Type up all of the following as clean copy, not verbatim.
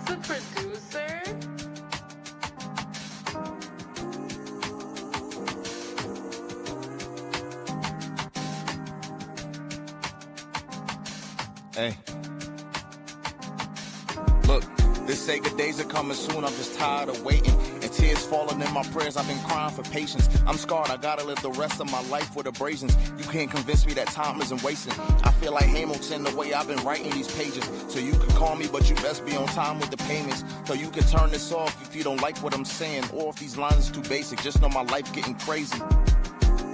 the producer. Hey. Look, this Sega days are coming soon. I'm just tired of waiting. And tears falling in my prayers. I've been crying for patience. I'm scarred. I gotta live the rest of my life with abrasions. You can't convince me that time isn't wasting. I feel like Hamilton the way I've been writing these pages. So you can call me, but you best be on time with the payments. So you can turn this off if you don't like what I'm saying. Or if these lines are too basic. Just know my life getting crazy.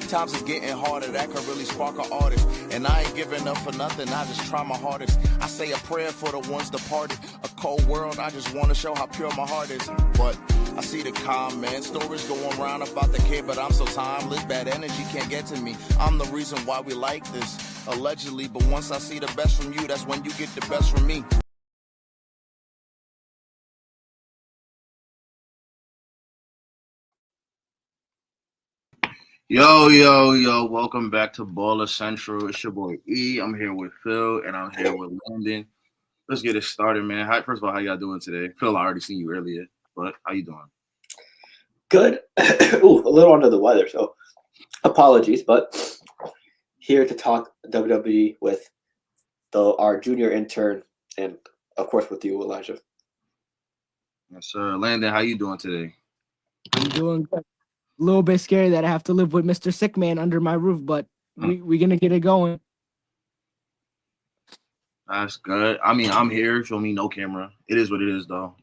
Times is getting harder, that could really spark an artist. And I ain't giving up for nothing, I just try my hardest. I say a prayer for the ones departed. A cold world, I just want to show how pure my heart is. But I see the comments, stories going around about the kid, but I'm so timeless. Bad energy can't get to me. I'm the reason why we like this, allegedly. But once I see the best from you, that's when you get the best from me. Yo, welcome back to Baller Central. It's your boy E. I'm here with Phil, and I'm here with Landon. Let's get it started, man. First of all, how y'all doing today? Phil, I already seen you earlier, but how you doing? Good. Ooh, a little under the weather, so apologies, but here to talk WWE with our junior intern, and of course with you, Elijah. Yes, sir. Landon, how you doing today? I'm doing good. A little bit scary that I have to live with Mr. Sickman under my roof, but we're gonna get it going. That's good. I mean, I'm here. Show me no camera. It is what it is, though.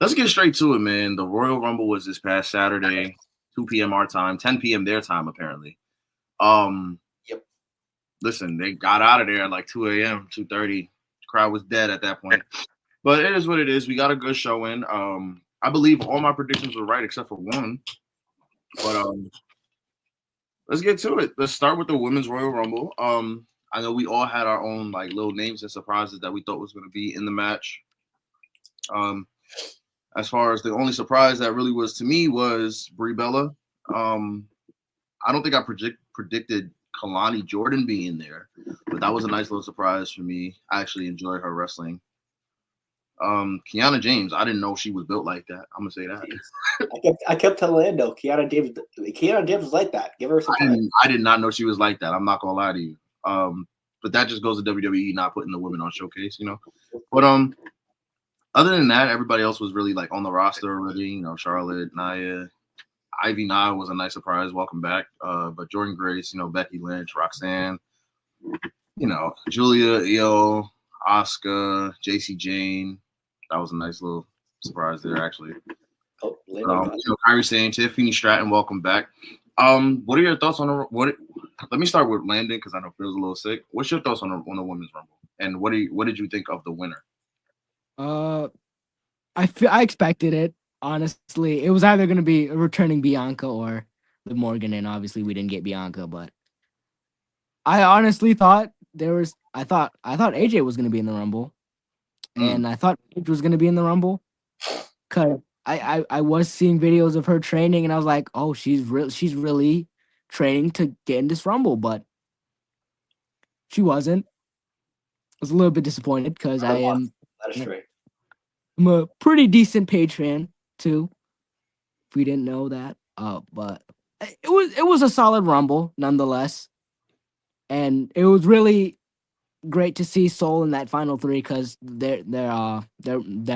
Let's get straight to it, man. The Royal Rumble was this past Saturday, 2 p.m. our time, 10 p.m. their time, apparently. Yep. Listen, they got out of there at like 2 a.m., 2:30. The crowd was dead at that point. But it is what it is. We got a good showing. I believe all my predictions were right except for one. But let's get to it. Let's start with the Women's Royal Rumble. I know we all had our own like little names and surprises that we thought was going to be in the match. As far as the only surprise that really was to me was Brie Bella. I don't think I predicted Kalani Jordan being there, but that was a nice little surprise for me. I actually enjoyed her wrestling. Kiana James, I didn't know she was built like that. I'm gonna say that. I kept telling Lando, Kiana James was like that. Give her some time. I did not know she was like that. I'm not gonna lie to you. But that just goes to WWE not putting the women on showcase, you know. But other than that, everybody else was really like on the roster already. You know, Charlotte, Nia, Ivy Nile was a nice surprise. Welcome back. But Jordan Grace, you know, Becky Lynch, Roxanne, you know, Julia, Io, Asuka, JC Jane. That was a nice little surprise there, actually. Oh, you know, Kairi Sane, Tiffany Stratton, welcome back. What are your thoughts on let me start with Landon because I know Phil's a little sick. What's your thoughts on the Women's Rumble? And what did you think of the winner? I expected it, honestly. It was either going to be returning Bianca or Liv Morgan, and obviously we didn't get Bianca, but I honestly thought I thought AJ was going to be in the Rumble. And I thought Paige was going to be in the Rumble because I was seeing videos of her training, and I was like, oh, she's really training to get in this Rumble, but she wasn't. I was a little bit disappointed because I'm a pretty decent Paige fan too. If we didn't know that, but it was a solid Rumble nonetheless, and it was really great to see Soul in that final three because that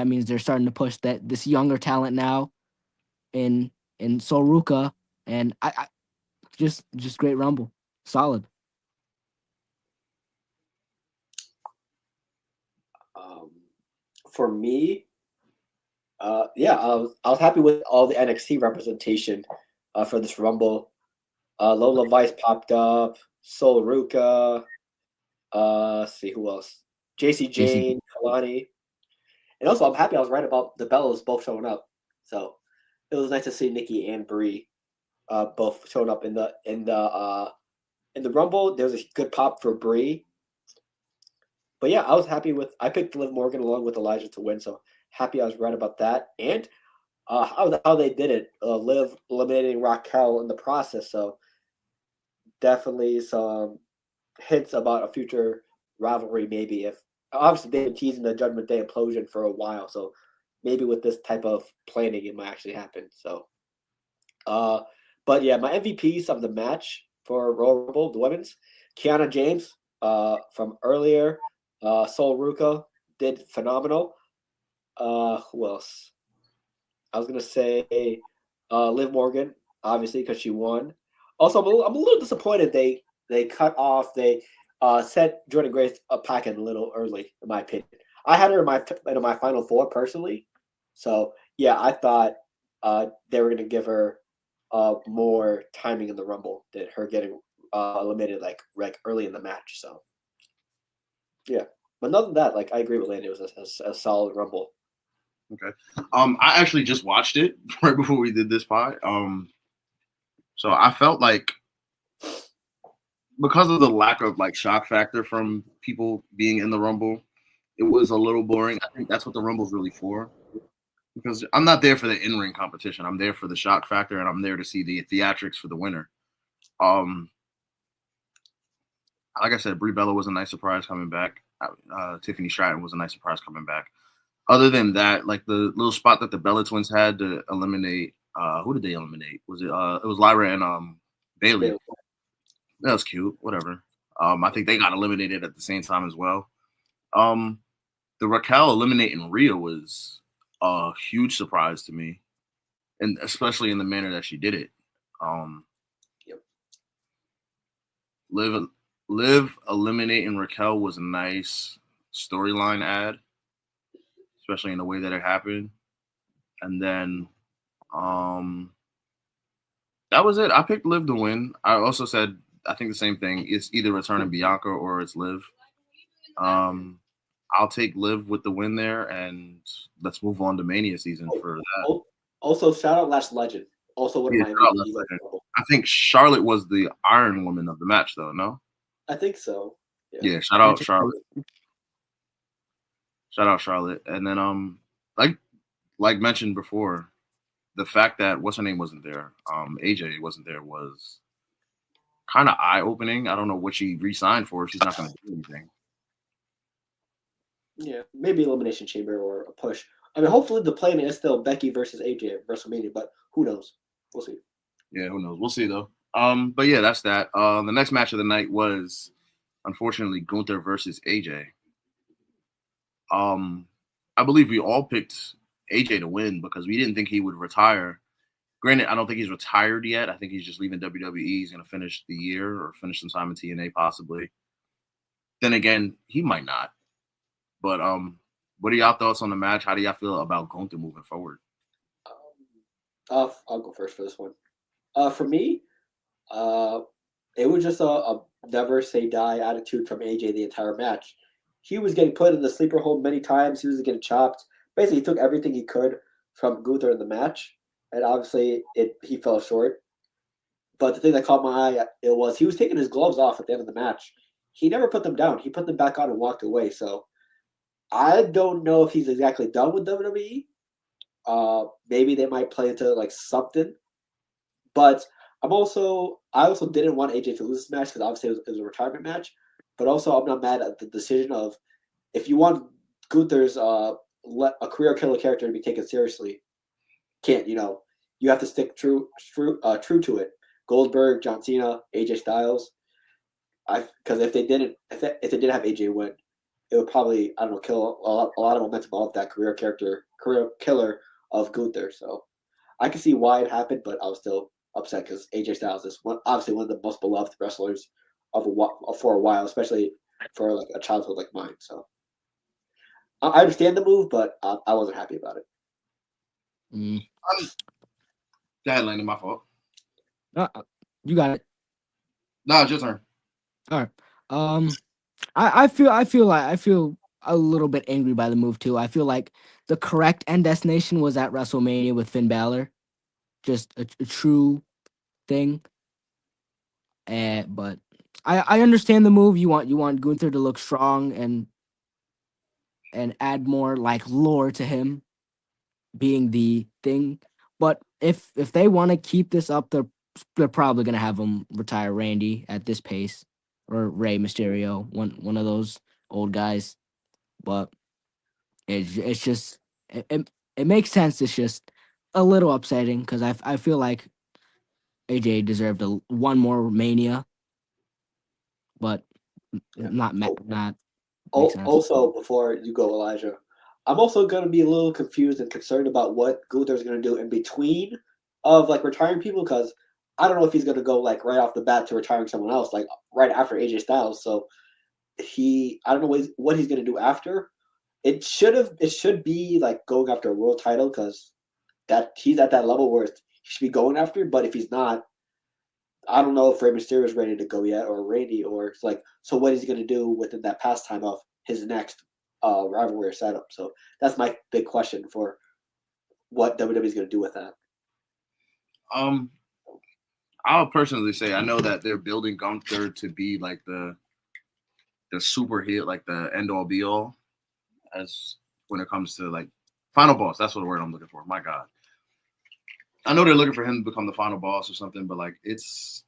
means they're starting to push this younger talent now in Sol Ruka, and I just great Rumble, solid. For me, yeah, I was happy with all the NXT representation for this Rumble. Lola Vice popped up, Sol Ruka. Let's see who else. JC Jane, Kalani. And also I'm happy I was right about the Bellas both showing up. So it was nice to see Nikki and Brie both showing up in the Rumble. There was a good pop for Brie. But yeah, I was happy I picked Liv Morgan along with Elijah to win, so happy I was right about that. And how they did it, Liv eliminating Raquel in the process, so definitely some hints about a future rivalry maybe if obviously they've been teasing the Judgment Day implosion for a while, so maybe with this type of planning, it might actually happen. So, but yeah, my MVPs of the match for Royal Rumble, the women's, Kiana James, from earlier, Sol Ruka did phenomenal. Who else? I was gonna say Liv Morgan, obviously, because she won. Also, I'm a little disappointed they cut off. They set Jordan Grace a packet a little early, in my opinion. I had her in my final four personally, so yeah, I thought they were gonna give her more timing in the Rumble than her getting eliminated like early in the match. So yeah, but other than that, like I agree with Landon, it was a solid Rumble. Okay. I actually just watched it right before we did this pod. So I felt like because of the lack of like shock factor from people being in the Rumble, it was a little boring. I think that's what the Rumble's really for. Because I'm not there for the in-ring competition. I'm there for the shock factor, and I'm there to see the theatrics for the winner. Like I said, Brie Bella was a nice surprise coming back. Tiffany Stratton was a nice surprise coming back. Other than that, like the little spot that the Bella twins had to eliminate, who did they eliminate? Was it? It was Lyra and Bailey. That was cute. Whatever. I think they got eliminated at the same time as well. The Raquel eliminating Rhea was a huge surprise to me, and especially in the manner that she did it. Yep. Liv eliminating Raquel was a nice storyline add, especially in the way that it happened. And then that was it. I picked Liv to win. I also said I think the same thing. It's either returning Bianca or it's Liv. I'll take Liv with the win there, and let's move on to Mania season for that. Also, shout out Lash Legend. Also, one of my MVPs. I think Charlotte was the Iron Woman of the match, though. No, I think so. Yeah, shout out Charlotte. Shout out Charlotte, and then like mentioned before, the fact that what's her name wasn't there, AJ wasn't there was kind of eye opening. I don't know what she re-signed for. She's not going to do anything. Yeah, maybe Elimination Chamber or a push. I mean, hopefully the plan is still Becky versus AJ at WrestleMania, but who knows? We'll see. Yeah, who knows? We'll see though. But yeah, that's that. The next match of the night was unfortunately Gunther versus AJ. I believe we all picked AJ to win because we didn't think he would retire. Granted, I don't think he's retired yet. I think he's just leaving WWE. He's going to finish the year or finish some time in TNA possibly. Then again, he might not. But what are y'all thoughts on the match? How do y'all feel about Gunther moving forward? I'll go first for this one. For me, it was just a never say die attitude from AJ the entire match. He was getting put in the sleeper hold many times. He was getting chopped. Basically, he took everything he could from Gunther in the match, and obviously he fell short. But the thing that caught my eye, it was he was taking his gloves off at the end of the match. He never put them down. He put them back on and walked away. So I don't know if he's exactly done with WWE. Maybe they might play into like something. But I also didn't want AJ to lose this match because obviously it was a retirement match. But also I'm not mad at the decision of if you want Gunther's a career killer character to be taken seriously, you have to stick true to it. Goldberg, John Cena, AJ Styles. Because if they didn't have AJ win, it would probably kill a lot of momentum off that career killer of Gunther. So I can see why it happened, but I was still upset because AJ Styles is obviously one of the most beloved wrestlers for a while, especially for like a childhood like mine. So I understand the move, but I wasn't happy about it. Go ahead, Landon. My fault. You got it. No, it's your turn. All right. I feel a little bit angry by the move too. I feel like the correct end destination was at WrestleMania with Finn Balor, just a true thing. But I understand the move. You want Gunther to look strong and add more like lore to him being the thing. But if they want to keep this up, they're probably gonna have him retire Randy at this pace, or Rey Mysterio, one of those old guys. but it's just it makes sense. It's just a little upsetting because I feel like AJ deserved one more Mania, but Yeah. not makes sense. Also, before you go, Elijah, I'm also going to be a little confused and concerned about what Gunther's going to do in between of like retiring people because I don't know if he's going to go like right off the bat to retiring someone else like right after AJ Styles. So I don't know what he's going to do after. It should be like going after a world title because that he's at that level where he should be going after. But if he's not, I don't know if Rey Mysterio is ready to go yet, or Randy, or it's like, so what is he going to do within that pastime of his next rivalry setup? So that's my big question for what WWE is going to do with that. I'll personally say I know that they're building Gunther to be like the super heel, like the end all be all, as when it comes to like final boss. That's what the word I'm looking for. My God. I know they're looking for him to become the final boss or something, but like it's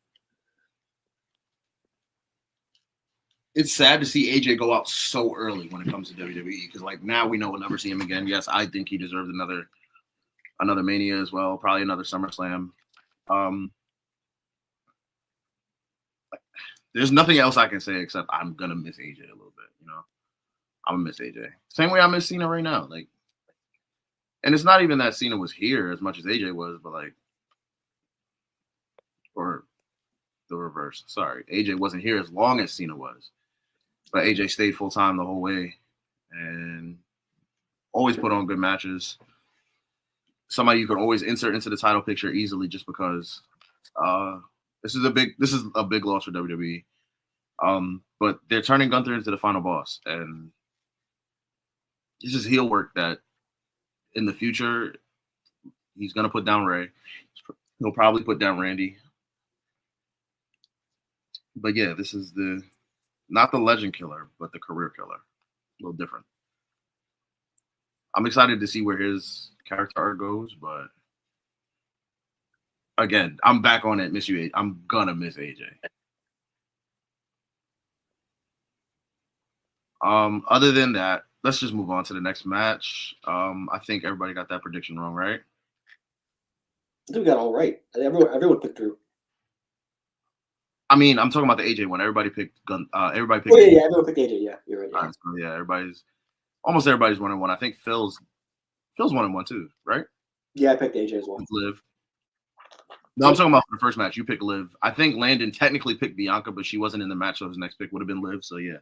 sad to see AJ go out so early when it comes to WWE because like now we know we'll never see him again. Yes, I think he deserves another Mania as well, probably another SummerSlam. There's nothing else I can say except I'm gonna miss AJ a little bit. You know, I'm gonna miss AJ. Same way I miss Cena right now. Like, and it's not even that Cena was here as much as AJ was, but like, or the reverse. Sorry, AJ wasn't here as long as Cena was, but AJ stayed full time the whole way and always put on good matches. Somebody you can always insert into the title picture easily just because this is a big loss for WWE. But they're turning Gunther into the final boss, and this is heel work that in the future he's gonna put down Rey. He'll probably put down Randy. But yeah, this is not the legend killer, but the career killer. A little different. I'm excited to see where his character arc goes, but again, I'm back on it. Miss you, AJ. I'm gonna miss AJ. Other than that, let's just move on to the next match. I think everybody got that prediction wrong, right? I think we got all right. Everyone picked Drew. I mean, I'm talking about the AJ one. Everybody picked everybody picked. Oh yeah, everyone picked AJ. Yeah, you're right. Yeah, so yeah, almost everybody's 1-1. I think Phil's 1-1 too, right? Yeah, I picked AJ as well. Liv. No, I'm talking about the first match. You picked Liv. I think Landon technically picked Bianca, but she wasn't in the match, so his next pick would have been Liv. So yeah,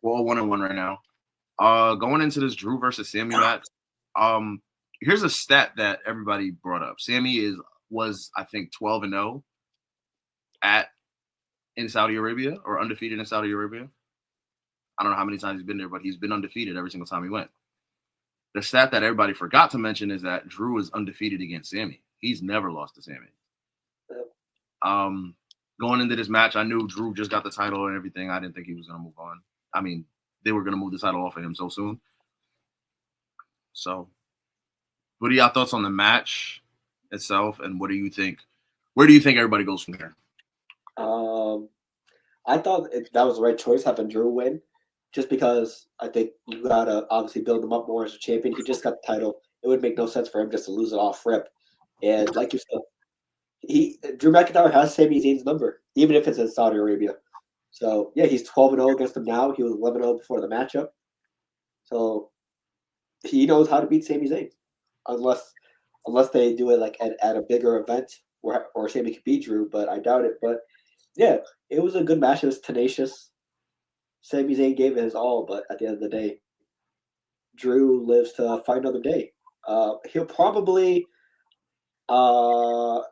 we're all 1-1 right now. Going into this Drew versus Sammy match, here's a stat that everybody brought up. Sammy was I think 12-0 in Saudi Arabia, or undefeated in Saudi Arabia. I don't know how many times he's been there, but he's been undefeated every single time he went. The stat that everybody forgot to mention is that Drew is undefeated against Sammy. He's never lost to Sammy. Going into this match, I knew Drew just got the title and everything. I didn't think he was going to move on. I mean, they were going to move the title off of him so soon. So, what are y'all thoughts on the match itself, and what do you think? Where do you think everybody goes from here? I thought that was the right choice having Drew win, just because I think you gotta obviously build him up more as a champion. He just got the title. It would make no sense for him just to lose it off rip. And like you said, Drew McIntyre has Sami Zayn's number, even if it's in Saudi Arabia. So yeah, he's 12-0 against him now. He was 11-0 before the matchup. So he knows how to beat Sami Zayn, unless they do it like at a bigger event where Sami could beat Drew, but I doubt it. But yeah, it was a good match. It was tenacious. Sami Zayn gave it his all, but at the end of the day, Drew lives to fight another day. He'll probably go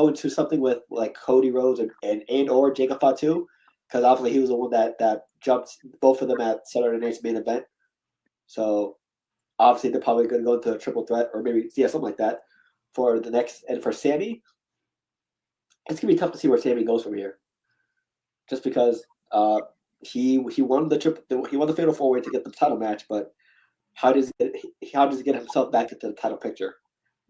into something with like Cody Rhodes and or Jacob Fatu, because obviously he was the one that jumped both of them at Saturday Night's main event. So obviously they're probably going to go into a triple threat or maybe something like that for the next. And for Sami, it's gonna be tough to see where Sami goes from here, just because he won the Fatal 4-Way to get the title match, but how does he get himself back into the title picture?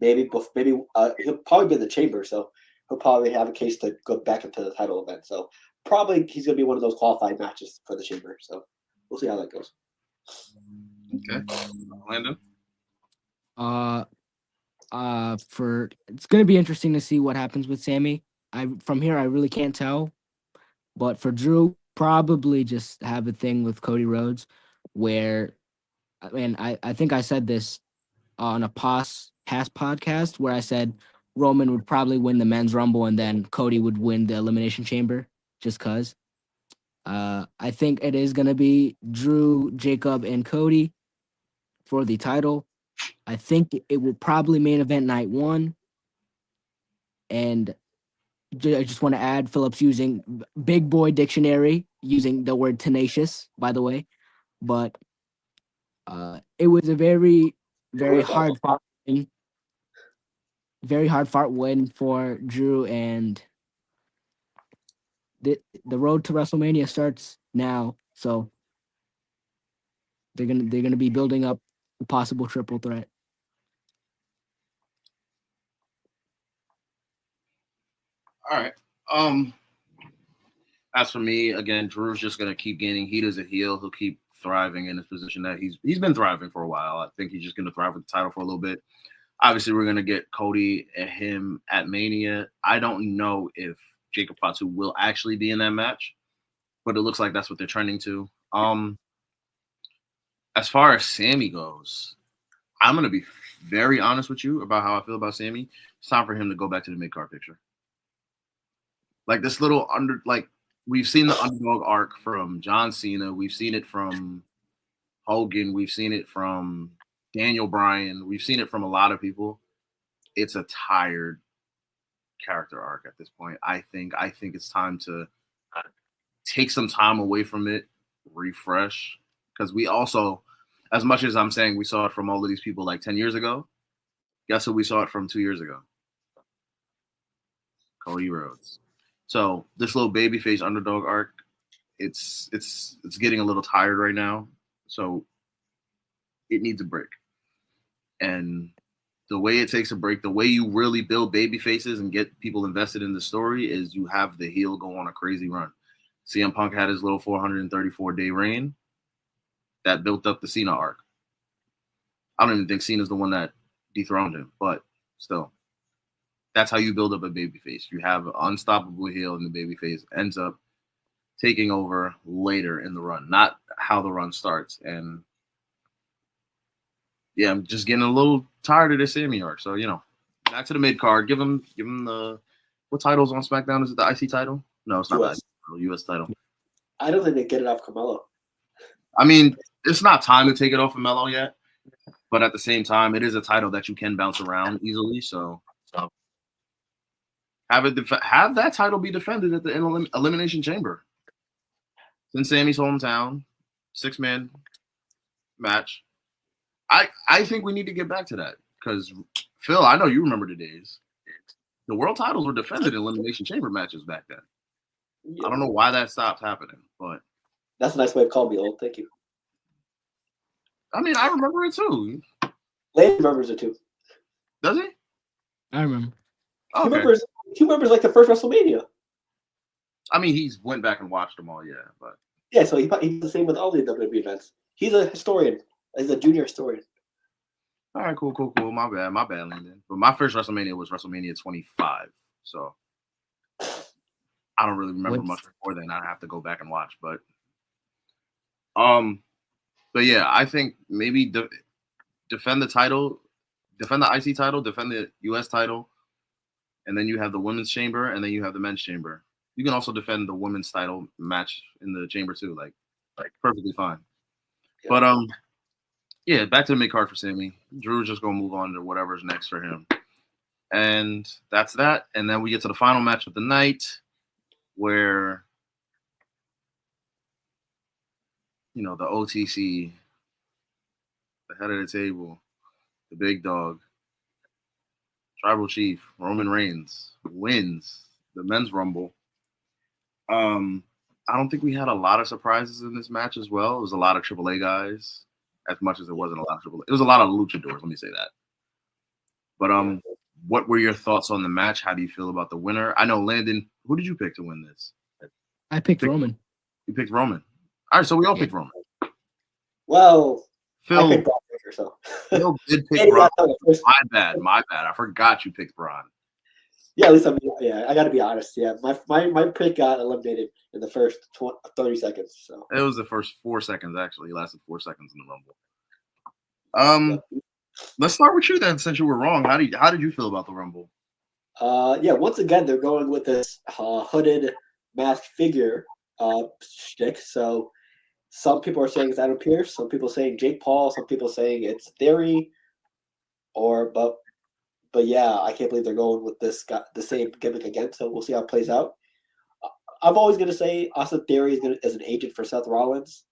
Maybe he'll probably be in the chamber, so he'll probably have a case to go back into the title event. So probably he's gonna be one of those qualified matches for the chamber. So we'll see how that goes. Okay, Lando. For it's gonna be interesting to see what happens with Sammy. From here I really can't tell, but for Drew, probably just have a thing with Cody Rhodes, where I think I said this on a past podcast where I said Roman would probably win the men's rumble and then Cody would win the elimination chamber just cause. I think it is gonna be Drew, Jacob, and Cody for the title. I think it will probably main event night one. And I just want to add Phillips using Big Boy Dictionary, using the word tenacious, by the way. But it was a very hard fought win, very hard fought win for Drew, and the road to WrestleMania starts now. So they're gonna be building up a possible triple threat. All right. As for me, again, Drew's just gonna keep gaining heat as a heel. He'll keep thriving in his position that he's been thriving for a while. I think he's just gonna thrive with the title for a little bit. Obviously, we're gonna get Cody and him at Mania. I don't know if Jacob Fatu will actually be in that match, but it looks like that's what they're trending to. As far as Sammy goes, I'm gonna be very honest with you about how I feel about Sammy. It's time for him to go back to the mid-card picture. Like this little we've seen the underdog arc from John Cena. We've seen it from Hogan. We've seen it from Daniel Bryan. We've seen it from a lot of people. It's a tired character arc at this point. I think it's time to take some time away from it, refresh. Because we also, as much as I'm saying we saw it from all of these people like 10 years ago, guess who we saw it from 2 years ago? Cody Rhodes. So this little babyface underdog arc, it's getting a little tired right now. So it needs a break. And the way it takes a break, the way you really build baby faces and get people invested in the story is you have the heel go on a crazy run. CM Punk had his little 434-day reign that built up the Cena arc. I don't even think Cena's the one that dethroned him, but still. That's how you build up a babyface. You have an unstoppable heel, and the babyface ends up taking over later in the run, not how the run starts. And yeah, I'm just getting a little tired of this Sammy arc. So, back to the mid card. Give him the what title's on SmackDown? Is it the IC title? No, it's not the IC title, US title. I don't think they get it off Carmelo. I mean, it's not time to take it off of Melo yet, but at the same time, it is a title that you can bounce around easily. So have that title be defended at the Elimination Chamber. It's in Sammy's hometown, 6-man match. I think we need to get back to that because, Phil, I know you remember the days. The world titles were defended in Elimination Chamber matches back then. Yeah. I don't know why that stopped happening, but that's a nice way of calling me old. Thank you. I mean, I remember it too. Lane remembers it too. Does he? I remember. Okay. He remembers like the first WrestleMania. I mean, he's went back and watched them all, yeah. But yeah, so he's the same with all the WWE events. He's a historian. He's a junior historian. All right, cool. My bad, Landon. But my first WrestleMania was WrestleMania 25, so I don't really remember much before then. I have to go back and watch, but yeah, I think maybe defend the title, defend the IC title, defend the US title, and then you have the women's chamber, and then you have the men's chamber. You can also defend the women's title match in the chamber too, like perfectly fine. Yeah. But yeah, back to the mid card for Sammy. Drew's just gonna move on to whatever's next for him, and that's that. And then we get to the final match of the night, where the OTC, the head of the table, the big dog, Tribal Chief Roman Reigns wins the men's Rumble. I don't think we had a lot of surprises in this match as well. It was a lot of AAA guys, as much as it wasn't a lot of AAA. It was a lot of luchadors, let me say that. But what were your thoughts on the match? How do you feel about the winner? I know, Landon, who did you pick to win this? I picked Roman. You picked Roman. All right, so we all picked Roman. Well, I Phil, picked Braun Breaker, so. Phil did pick And he Braun. got the first- My bad. I forgot you picked Braun. Yeah, at least I got to be honest. Yeah, my pick got eliminated in the first 30 seconds. So It was the first 4 seconds, actually. It lasted 4 seconds in the Rumble. Let's start with you then, since you were wrong. How did you feel about the Rumble? Yeah, once again they're going with this hooded masked figure shtick. So some people are saying it's Adam Pearce, some people saying Jake Paul, some people saying it's Theory, but yeah, I can't believe they're going with the same gimmick again. So we'll see how it plays out. I'm always gonna say Austin Theory is an agent for Seth Rollins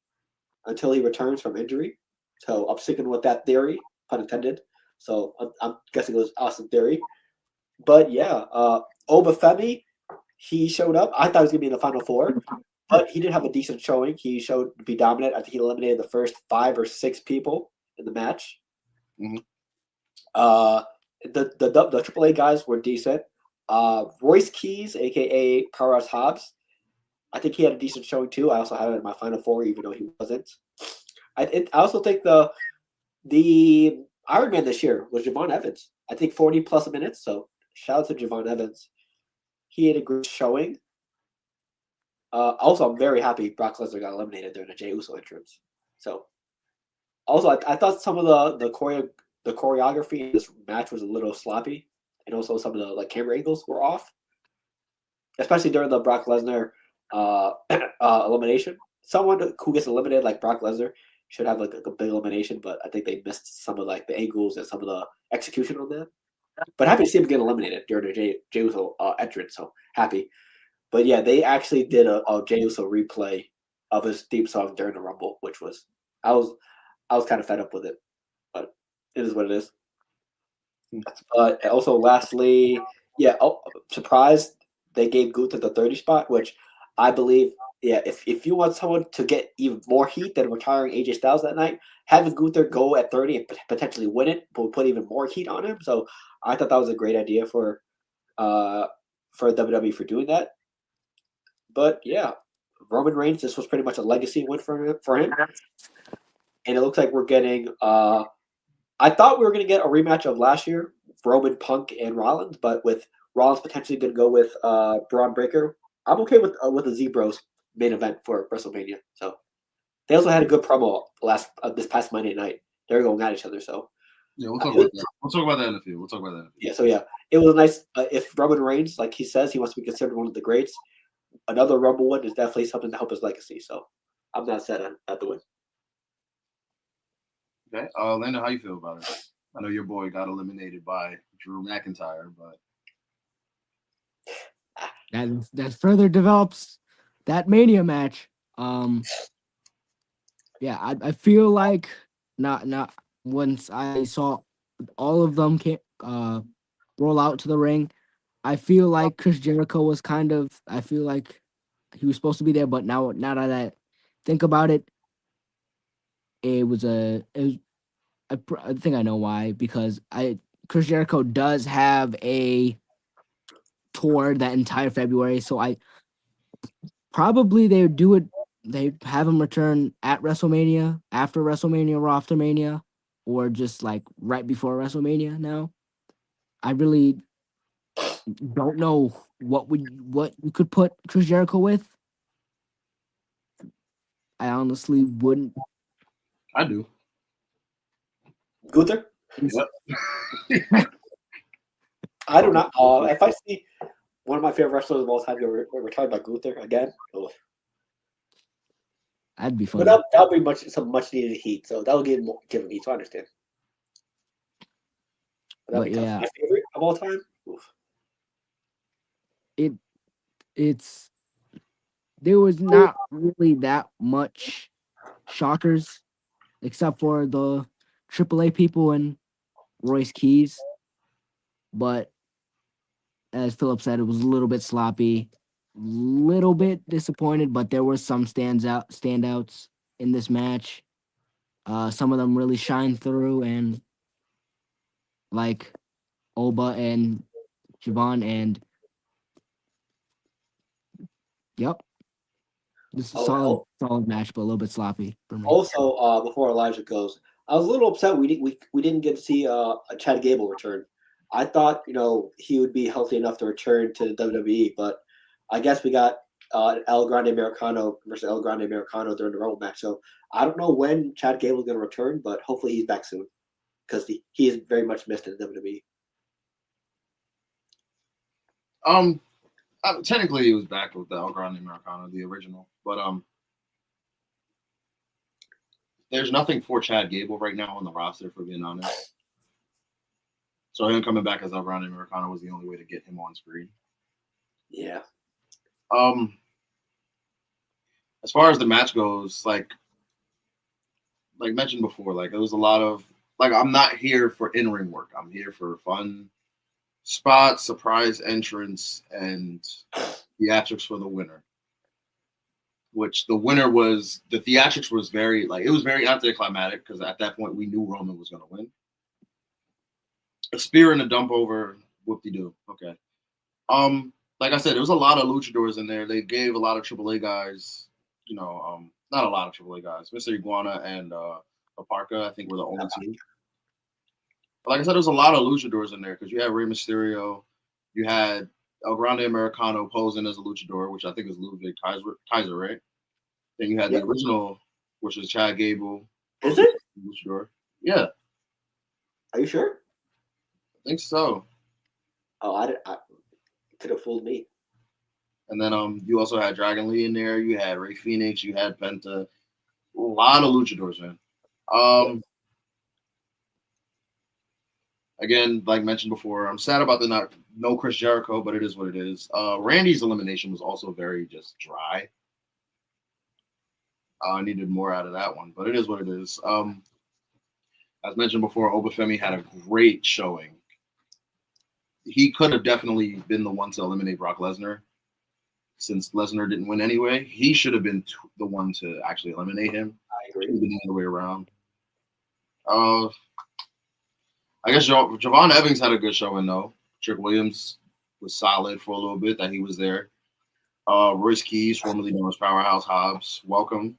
until he returns from injury. So I'm sticking with that theory, pun intended. So I'm guessing it was Austin Theory. But yeah, Obafemi, he showed up. I thought he was gonna be in the final four, but he did have a decent showing. He showed to be dominant. I think he eliminated the first 5 or 6 people in the match. Mm-hmm. The AAA guys were decent. Royce Keys, aka Powerhouse Hobbs, I think he had a decent showing too. I also had it in my final four, even though he wasn't. I also think the Iron Man this year was Javon Evans. I think 40 plus minutes. So shout out to Javon Evans. He had a great showing. Also, I'm very happy Brock Lesnar got eliminated during the Jey Uso entrance. So also, I thought some of the choreography in this match was a little sloppy, and also some of the camera angles were off, especially during the Brock Lesnar elimination. Someone who gets eliminated like Brock Lesnar should have a big elimination, but I think they missed some of the angles and some of the execution on that. But happy to see him get eliminated during the Jey Uso entrance, so happy. But yeah, they actually did a Jey Uso replay of his theme song during the Rumble, which was I was kind of fed up with it, but it is what it is. But also, lastly, yeah, surprised they gave Gunther the 30 spot, which I believe, yeah, if you want someone to get even more heat than retiring AJ Styles that night, having Gunther go at 30 and potentially win it will put even more heat on him. So I thought that was a great idea for WWE for doing that. But yeah, Roman Reigns, this was pretty much a legacy win for him. And it looks like we're getting I thought we were going to get a rematch of last year, Roman, Punk, and Rollins, but with Rollins potentially going to go with Braun Breaker, I'm okay with the Z-Bros main event for WrestleMania. So they also had a good promo this past Monday night. They were going at each other. So yeah, we'll talk about that. We'll talk about that in a few. Yeah, so yeah, it was nice. If Roman Reigns, like he says, he wants to be considered one of the greats, another Rumble win is definitely something to help his legacy. So I'm not sad at the win. Okay, Lando, how you feel about it? I know your boy got eliminated by Drew McIntyre, but that further develops that Mania match. Yeah, I feel like not once I saw all of them roll out to the ring, I feel like Chris Jericho was I feel like he was supposed to be there, but now that I think about it, I think I know why, because Chris Jericho does have a tour that entire February, so I probably they would do it. They have him return at WrestleMania, after WrestleMania, or after Mania, or just right before WrestleMania. Now, I really don't know what you could put Chris Jericho with. I honestly wouldn't. I do. Gunther? Yep. I do not. If I see one of my favorite wrestlers of all time get retired by Gunther again, That'd be fun. But that'll be some much needed heat. So that'll give him heat. So I understand. But yeah, my favorite of all time. Oof. It's there was not really that much shockers, except for the AAA people and Royce Keys. But as Philip said, it was a little bit sloppy, little bit disappointed, but there were some standouts in this match. Some of them really shined through, and like Oba and Javon, and yep. Just a Oh, solid match, but a little bit sloppy for me. also, before Elijah goes, I was a little upset we didn't get to see a Chad Gable return. I thought he would be healthy enough to return to the WWE, but I guess we got El Grande Americano versus El Grande Americano during the Rumble match. So I don't know when Chad Gable's going to return, but hopefully he's back soon because he is very much missed in the WWE. Technically he was back with the El Grande Americano, the original, but there's nothing for Chad Gable right now on the roster, for being honest. So him coming back as El Grande Americano was the only way to get him on screen. Yeah. As far as the match goes, like mentioned before, like it was a lot of I'm not here for in-ring work. I'm here for fun spots, surprise entrance, and theatrics for the winner. Which the theatrics was very it was very anticlimactic because at that point we knew Roman was going to win. A spear and a dump over, whoop-de-doo. Okay. Like I said, there was a lot of luchadors in there. They gave a lot of AAA guys, not a lot of AAA guys. Mr. Iguana and Aparca, I think, were the only two. But like I said, there was a lot of luchadors in there because you had Rey Mysterio, you had El Grande Americano posing as a luchador, which I think is Ludwig Kaiser, right? Then you had the original, which is Chad Gable. Is it? Luchador. Yeah. Are you sure? I think so. Oh, I could have fooled me. And then you also had Dragon Lee in there. You had Rey Fenix. You had Penta. A lot of luchadors, man. Again, like mentioned before, I'm sad about the no Chris Jericho, but it is what it is. Randy's elimination was also very just dry. I needed more out of that one, but it is what it is. As mentioned before, Obafemi had a great showing. He could have definitely been the one to eliminate Brock Lesnar. Since Lesnar didn't win anyway, he should have been the one to actually eliminate him. I agree. Should have been the other way around. I guess Javon Evans had a good showing, though. Trick Williams was solid for a little bit that he was there. Royce Keys, formerly known as Powerhouse Hobbs, welcome.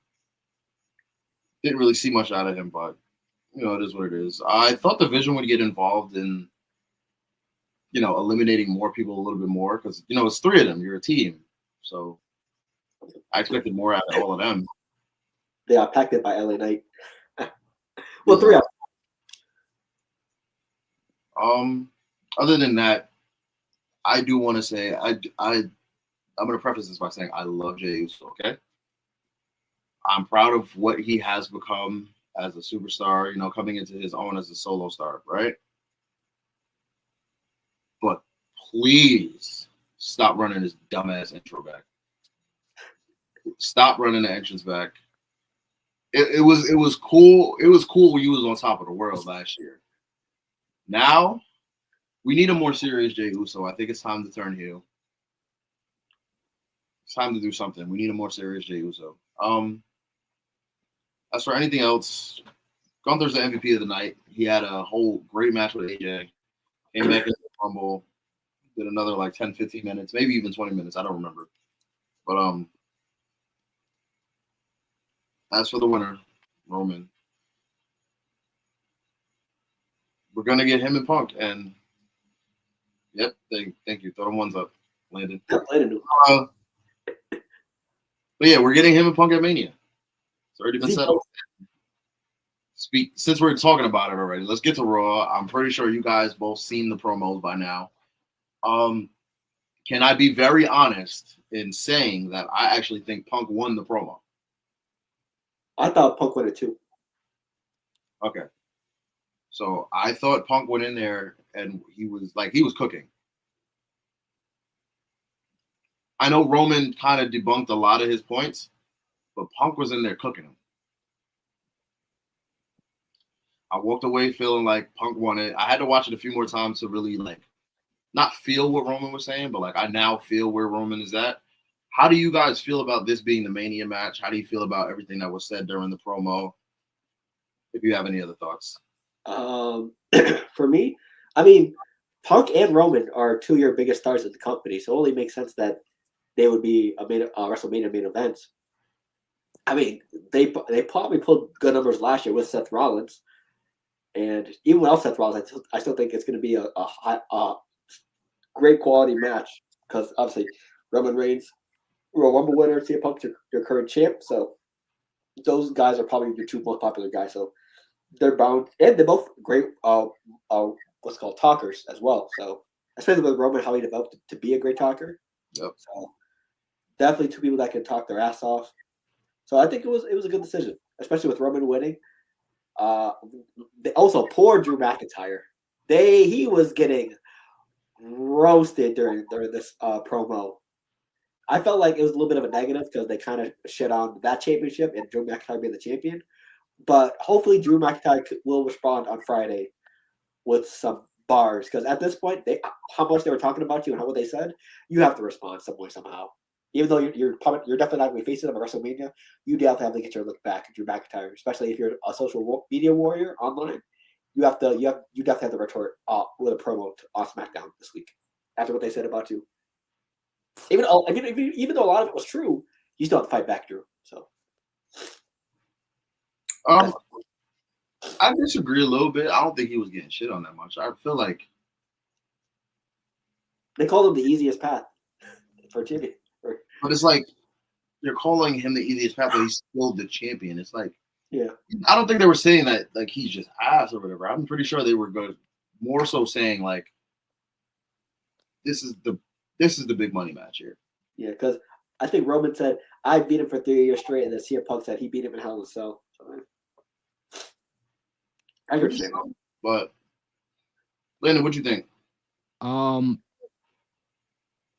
Didn't really see much out of him, but, it is what it is. I thought the Vision would get involved in, eliminating more people a little bit more because, it's three of them. You're a team. So I expected more out of all of them. They are packed it by LA Knight. Well, three of them. Other than that, I do want to say I'm going to preface this by saying I love Jey Uso, okay? I'm proud of what he has become as a superstar, coming into his own as a solo star, right? But please stop running this dumbass intro back. Stop running the entrance back. It was cool. It was cool when you was on top of the world last year. Now, we need a more serious Jey Uso. I think it's time to turn heel. It's time to do something. We need a more serious Jey Uso. As for anything else, Gunther's the MVP of the night. He had a whole great match with AJ. Came back in the Rumble. Did another 10, 15 minutes, maybe even 20 minutes. I don't remember. But as for the winner, Roman, we're gonna get him and Punk, and yep, thank you. Throw them ones up, Landon. But yeah, we're getting him and Punk at Mania. It's already been settled. Since we're talking about it already, let's get to Raw. I'm pretty sure you guys both seen the promos by now. Can I be very honest in saying that I actually think Punk won the promo? I thought Punk won it too. Okay. So I thought Punk went in there and he was cooking. I know Roman kind of debunked a lot of his points, but Punk was in there cooking him. I walked away feeling like Punk won it. I had to watch it a few more times to really not feel what Roman was saying, but I now feel where Roman is at. How do you guys feel about this being the Mania match? How do you feel about everything that was said during the promo? If you have any other thoughts. For me, I mean, Punk and Roman are two of your biggest stars in the company, so it only makes sense that they would be a WrestleMania main event. I mean, they probably pulled good numbers last year with Seth Rollins, and even without Seth Rollins, I still think it's going to be a great quality match because obviously Roman Reigns, Royal Rumble winner, CM Punk's your current champ, so those guys are probably your two most popular guys. So they're bound, and they're both great. What's called talkers as well. So especially with Roman, how he developed to be a great talker. Yep. So definitely two people that can talk their ass off. So I think it was a good decision, especially with Roman winning. Also, poor Drew McIntyre. He was getting roasted during this promo. I felt like it was a little bit of a negative because they kind of shit on that championship and Drew McIntyre being the champion. But hopefully Drew McIntyre will respond on Friday with some bars because at this point, how much they were talking about you and what they said, you have to respond some way somehow. Even though you're definitely not going to be facing them at WrestleMania, you definitely have to get your look back at Drew McIntyre, especially if you're a social media warrior online. You definitely have to retort with a promo on SmackDown this week after what they said about you. Even though a lot of it was true, you still have to fight back, Drew. So, I disagree a little bit. I don't think he was getting shit on that much. I feel like they called him the easiest path for champion. But it's like you're calling him the easiest path, but he's still the champion. It's like, yeah, I don't think they were saying that like he's just ass or whatever. I'm pretty sure they were good, more so saying like this is the big money match here. Yeah, because I think Roman said I beat him for 3 years straight, and then CM Punk said he beat him in Hell in a Cell. So, I heard you. But Landon, what you think?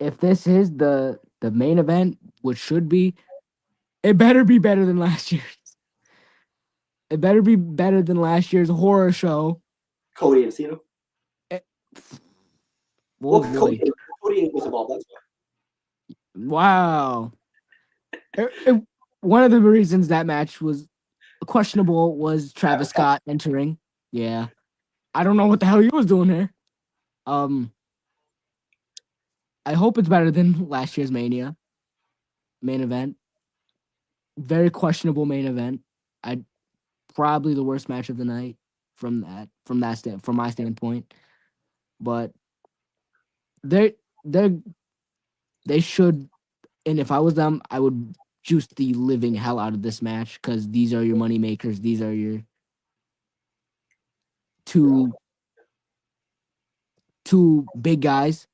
If this is the main event, which should be, it better be better than last year's. It better be better than last year's horror show. Cody and Cena. Cody was involved. That's why. Wow. One of the reasons that match was questionable was Travis Scott entering. Yeah. I don't know what the hell he was doing here. I hope it's better than last year's Mania main event. Very questionable main event. Probably the worst match of the night from my standpoint. But they should, and if I was them, I would juice the living hell out of this match because these are your money makers. These are your two big guys.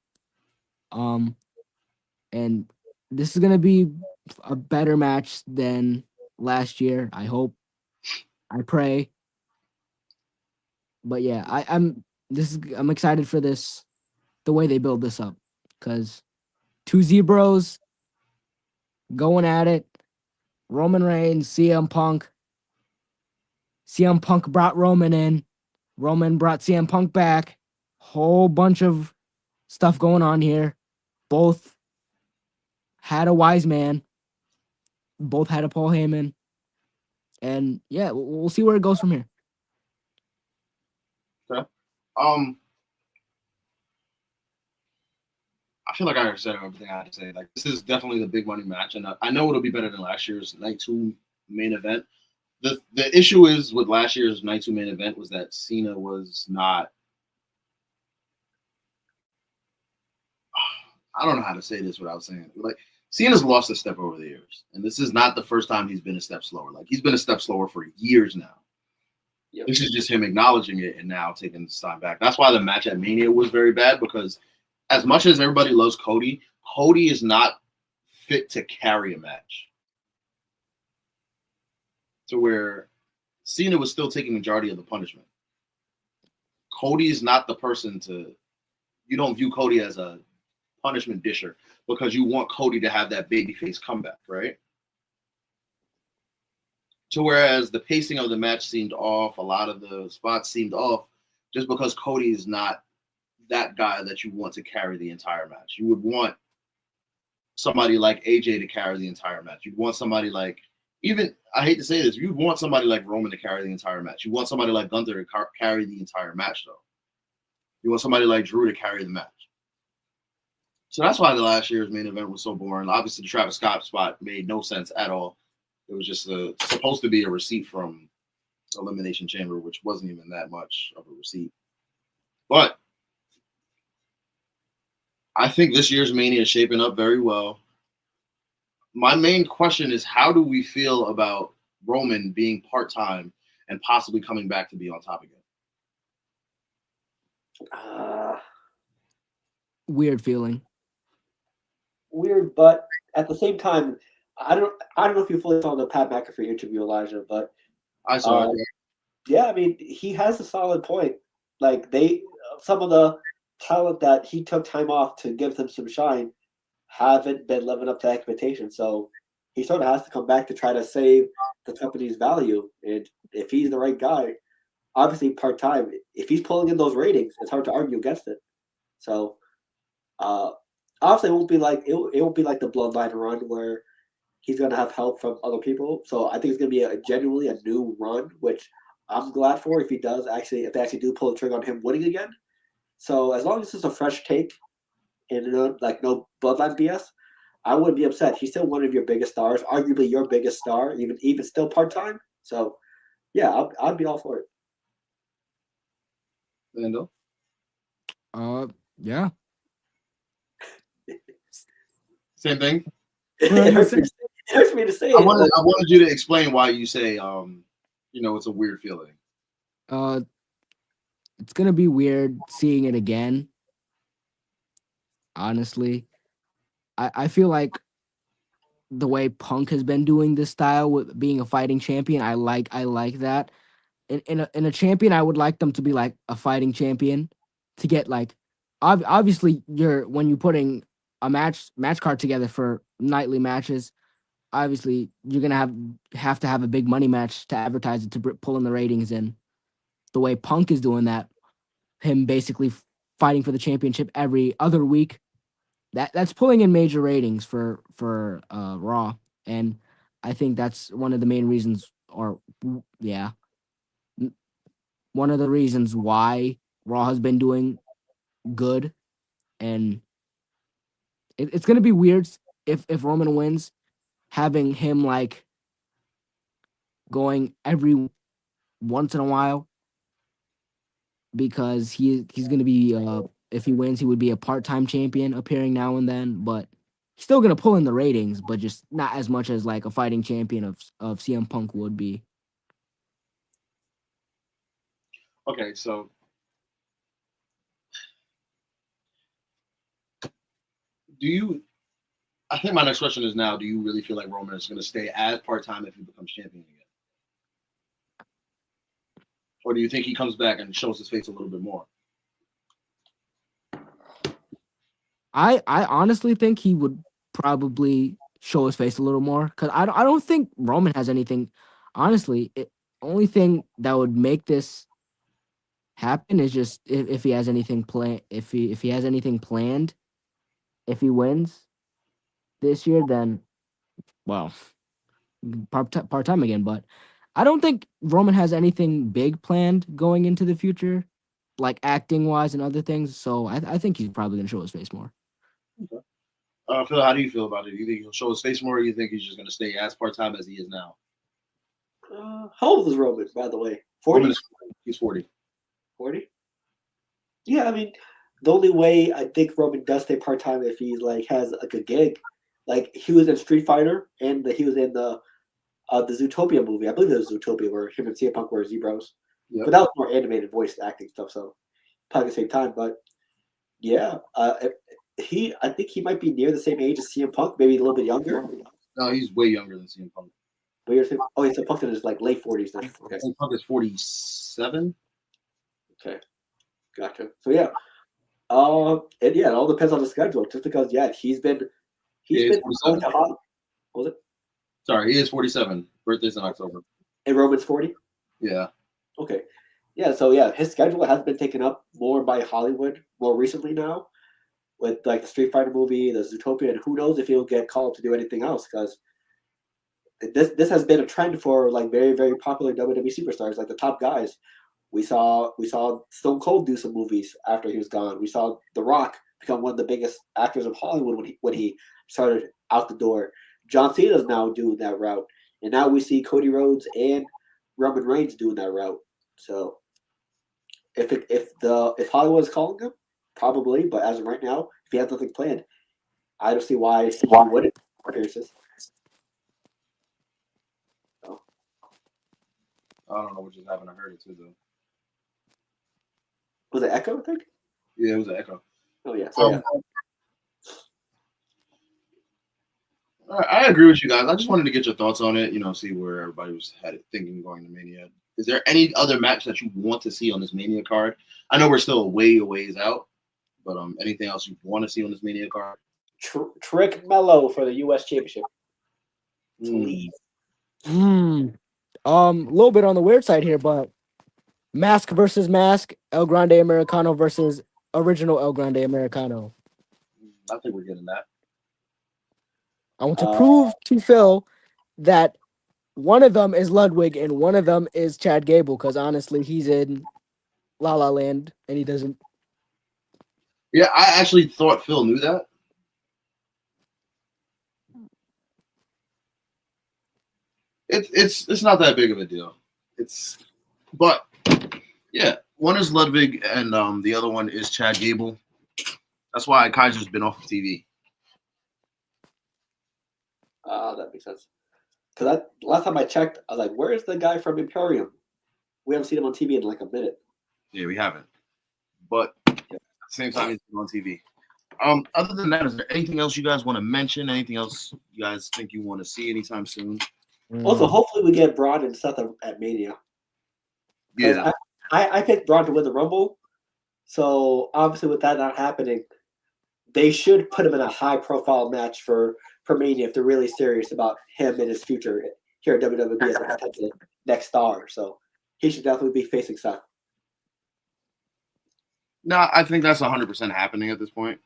And this is gonna be a better match than last year. I hope. I pray. But yeah, I'm excited for this, the way they build this up, because two Zebros going at it. Roman Reigns, CM Punk. CM Punk brought Roman in. Roman brought CM Punk back. Whole bunch of stuff going on here. Both had a wise man. Both had a Paul Heyman. And yeah, we'll see where it goes from here. Okay. I feel like I already said everything I had to say. Like, this is definitely the big money match, and I know it'll be better than last year's Night 2 main event. The issue is with last year's Night 2 main event was that Cena was not. I don't know how to say this without saying it. Like, Cena's lost a step over the years, and this is not the first time he's been a step slower. Like, he's been a step slower for years now. Yep. This is just him acknowledging it and now taking this time back. That's why the match at Mania was very bad, because as much as everybody loves Cody, Cody is not fit to carry a match. To where Cena was still taking majority of the punishment. Cody is not the person to. You don't view Cody as a punishment disher because you want Cody to have that babyface comeback, right? To whereas the pacing of the match seemed off, a lot of the spots seemed off, just because Cody is not that guy that you want to carry the entire match. You would want somebody like AJ to carry the entire match. You'd want somebody like, even, I hate to say this, you'd want somebody like Roman to carry the entire match. You want somebody like Gunther to carry the entire match, though. You want somebody like Drew to carry the match. So that's why the last year's main event was so boring. Obviously, the Travis Scott spot made no sense at all. It was just supposed to be a receipt from Elimination Chamber, which wasn't even that much of a receipt. But I think this year's Mania is shaping up very well. My main question is, how do we feel about Roman being part-time and possibly coming back to be on top again? Weird feeling. Weird, but at the same time, I don't know if you fully saw the Pat McAfee interview, Elijah, but I saw it. yeah, I mean, he has a solid point. Like some of the talent that he took time off to give them some shine haven't been living up to expectations. So he sort of has to come back to try to save the company's value. And if he's the right guy, obviously part time, if he's pulling in those ratings, it's hard to argue against it. So obviously it won't be like the Bloodline run where he's going to have help from other people. So I think it's going to be genuinely a new run, which I'm glad for if they actually do pull the trigger on him winning again. So as long as it's a fresh take and no Bloodline BS, I wouldn't be upset. He's still one of your biggest stars, arguably your biggest star, even still part time. So yeah, I'd be all for it. Lando? Yeah. Same thing. It hurts me to say I it. wanted you to explain why you say it's a weird feeling. It's gonna be weird seeing it again. Honestly, I feel like the way Punk has been doing this style with being a fighting champion, I like that. In a champion, I would like them to be like a fighting champion to get like obviously when you're putting a match card together for nightly matches, obviously you're gonna have to have a big money match to advertise it to pull in the ratings in. The way Punk is doing that, him basically fighting for the championship every other week, that's pulling in major ratings for Raw, and I think that's one of the main reasons, one of the reasons why Raw has been doing good, and it's gonna be weird if Roman wins, having him like going every once in a while, because he's gonna be if he wins, he would be a part-time champion appearing now and then, but he's still gonna pull in the ratings, but just not as much as like a fighting champion of CM Punk would be. Okay, so I think my next question is now, do you really feel like Roman is going to stay as part-time if he becomes champion again? Or do you think he comes back and shows his face a little bit more? I honestly think he would probably show his face a little more, because I don't think Roman has anything. Honestly, only thing that would make this happen is just if he has anything planned. If he has anything planned, if he wins this year, then well, part time again. But I don't think Roman has anything big planned going into the future, like acting wise and other things. So I think he's probably gonna show his face more. Okay. Phil, how do you feel about it? Do you think he'll show his face more, or do you think he's just going to stay as part-time as he is now? How old is Roman, by the way? 40? He's 40. 40? Yeah, I mean, the only way I think Roman does stay part-time if he like has like a gig. Like he was in Street Fighter and he was in the Zootopia movie. I believe it was Zootopia where him and CM Punk were Z-Bros. Yep. But that was more animated voice acting stuff, so probably the same time. But yeah, I think he might be near the same age as CM Punk, maybe a little bit younger. No, he's way younger than CM Punk. Oh, he's Punk in his like late 40s then. Okay. CM Punk is 47. Okay, gotcha. So yeah, and yeah, it all depends on the schedule. Just because he's been going to hot. What was it? Sorry, he is 47. Birthday's in October. And Roman's 40? Yeah. Okay. Yeah, so yeah, his schedule has been taken up more by Hollywood more recently now, with like the Street Fighter movie, the Zootopia, and who knows if he'll get called to do anything else, because this has been a trend for like very, very popular WWE superstars, like the top guys. We saw Stone Cold do some movies after he was gone. We saw The Rock become one of the biggest actors of Hollywood when he started out the door. John Cena's now doing that route. and now we see Cody Rhodes and Roman Reigns doing that route. So if Hollywood is calling him, probably. But as of right now, if he has nothing planned, I don't see why he wouldn't appearances. So. I don't know what just happened. I heard it too, though. Was it Echo? I think. Yeah, it was an echo. Oh yeah. So, yeah. I agree with you guys. I just wanted to get your thoughts on it. See where everybody was thinking going to Mania. Is there any other match that you want to see on this Mania card? I know we're still a ways out, but anything else you want to see on this Mania card? Trick Mello for the U.S. Championship. Please. A little bit on the weird side here, but Mask versus Mask, El Grande Americano versus original El Grande Americano. I think we're getting that. I want to prove to Phil that one of them is Ludwig and one of them is Chad Gable, because honestly, he's in La La Land and he doesn't. Yeah, I actually thought Phil knew that. It's not that big of a deal. But yeah, one is Ludwig and the other one is Chad Gable. That's why Kaiser's been off of TV. That makes sense. Because last time I checked, I was like, "Where is the guy from Imperium?" We haven't seen him on TV in like a minute. Yeah, we haven't. But at the same time, he's been on TV. Other than that, is there anything else you guys want to mention? Anything else you guys think you want to see anytime soon? Also, hopefully we get Braun and Seth at Mania. Yeah. I picked Braun to win the Rumble. So obviously with that not happening, they should put him in a high-profile match for Mania if they're really serious about him and his future here at WWE as a potential next star. So he should definitely be facing Seth. No, I think that's 100% happening at this point.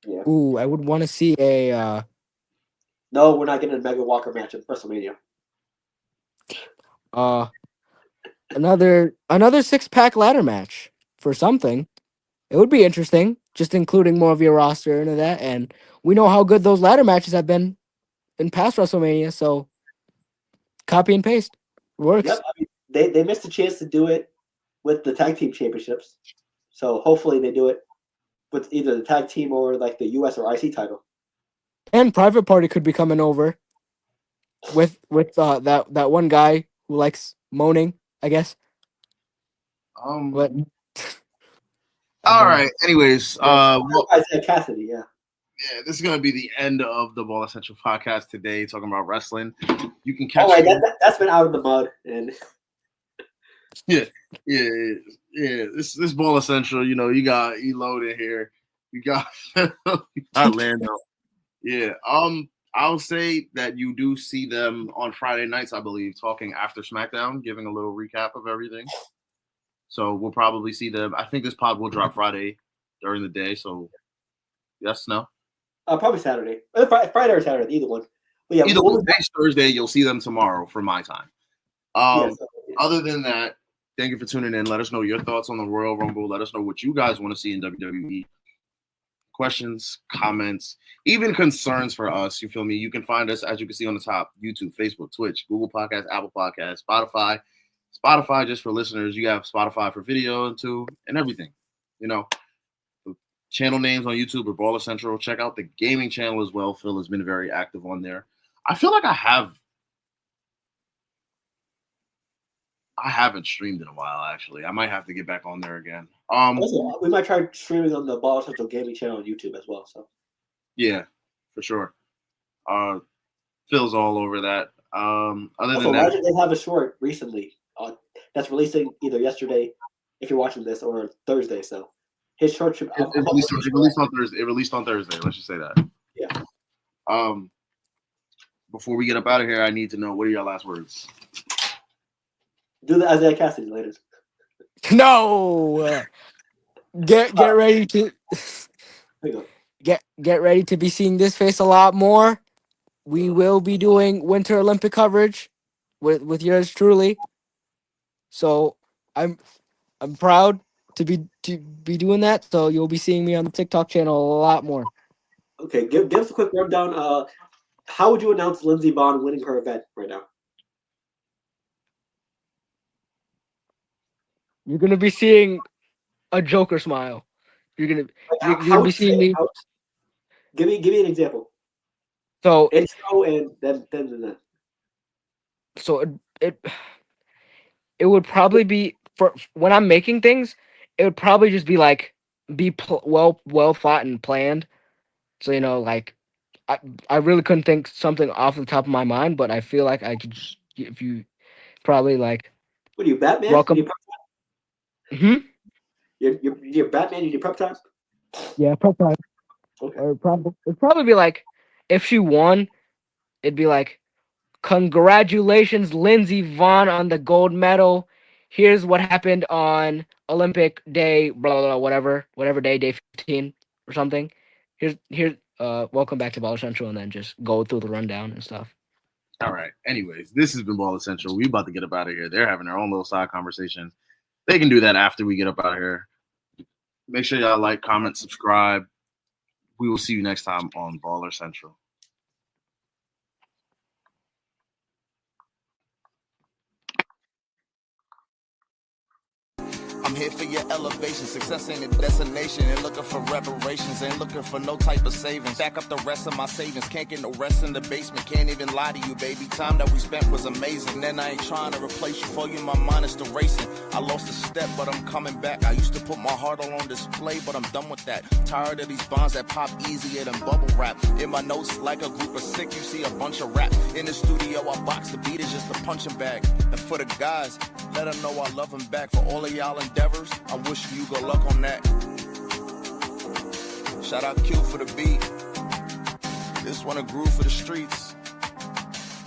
Yeah. Ooh, I would want to see a. No, we're not getting a Mega Walker match at WrestleMania. Another 6-pack ladder match for something. It would be interesting, just including more of your roster into that. And we know how good those ladder matches have been in past WrestleMania, so copy and paste works. Yep, I mean, they missed a chance to do it with the tag team championships, so hopefully they do it with either the tag team or like the US or IC title. And Private Party could be coming over with that one guy who likes moaning, I guess. But all right. Anyways, Isaiah Cassidy, yeah. Yeah, this is gonna be the end of the Ball Essential podcast today, talking about wrestling. You can catch. All right, that's been out of the mud, and yeah. This Ball Essential, you got Elo in here, you got Lando. Yeah. I'll say that you do see them on Friday nights, I believe, talking after SmackDown, giving a little recap of everything. So we'll probably see them. I think this pod will drop Friday during the day. So yes, no. Probably Saturday, Friday or Saturday, either one. But yeah, either one. Next Thursday, you'll see them tomorrow for my time. Other than that, thank you for tuning in. Let us know your thoughts on the Royal Rumble. Let us know what you guys want to see in WWE. Questions, comments, even concerns for us. You feel me? You can find us, as you can see on the top, YouTube, Facebook, Twitch, Google Podcasts, Apple Podcasts, Spotify. Spotify just for listeners. You have Spotify for video too, and everything. The channel names on YouTube are Baller Central. Check out the gaming channel as well. Phil has been very active on there. I feel like I haven't streamed in a while, actually. I might have to get back on there again. Also, we might try streaming on the Baller Central gaming channel on YouTube as well. So yeah, for sure. Phil's all over that. Other than that, they have a short recently that's releasing either yesterday, if you're watching this, or Thursday. So his short should it released on Thursday. It released on Thursday. Let's just say that. Yeah. Before we get up out of here, I need to know, what are your last words? Do the Isaiah Cassidy later. No. Get ready to get ready to be seeing this face a lot more. We will be doing Winter Olympic coverage with yours truly. So I'm proud to be doing that. So you'll be seeing me on the TikTok channel a lot more. Okay, give us a quick rundown. how would you announce Lindsey Vonn winning her event right now? You're gonna be seeing a Joker smile. You're gonna be seeing me. Give me an example. So intro and then. So it would probably be for when I'm making things. It would probably just be like well thought and planned. So like I really couldn't think something off the top of my mind, but I feel like I could just, if you probably like. What are you, Batman? Welcome. You're Batman. You do prep time. Yeah, prep time. Okay. Or it'd probably be like if she won, it'd be like, congratulations, Lindsey Vonn, on the gold medal. Here's what happened on Olympic day, blah, blah, blah, whatever day 15 or something. Here's welcome back to Baller Central, and then just go through the rundown and stuff. All right. Anyways, this has been Baller Central. We about to get up out of here. They're having their own little side conversation. They can do that after we get up out of here. Make sure y'all like, comment, subscribe. We will see you next time on Baller Central. I'm here for your elevation. Success ain't a destination. Ain't looking for reparations. Ain't looking for no type of savings. Back up the rest of my savings. Can't get no rest in the basement. Can't even lie to you, baby. Time that we spent was amazing. Then I ain't trying to replace you for you. My mind is still racing. I lost a step, but I'm coming back. I used to put my heart all on display, but I'm done with that. Tired of these bonds that pop easier than bubble wrap. In my notes, like a group of sick, you see a bunch of rap. In the studio, I box the beat is just a punching bag. And for the guys, let them know I love them back. For all of y'all endeavors, I'm wishing you good luck on that. Shout out Q for the beat. This one a groove for the streets.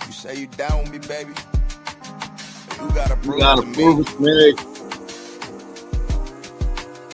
You say you down with me, baby. You gotta prove it to me.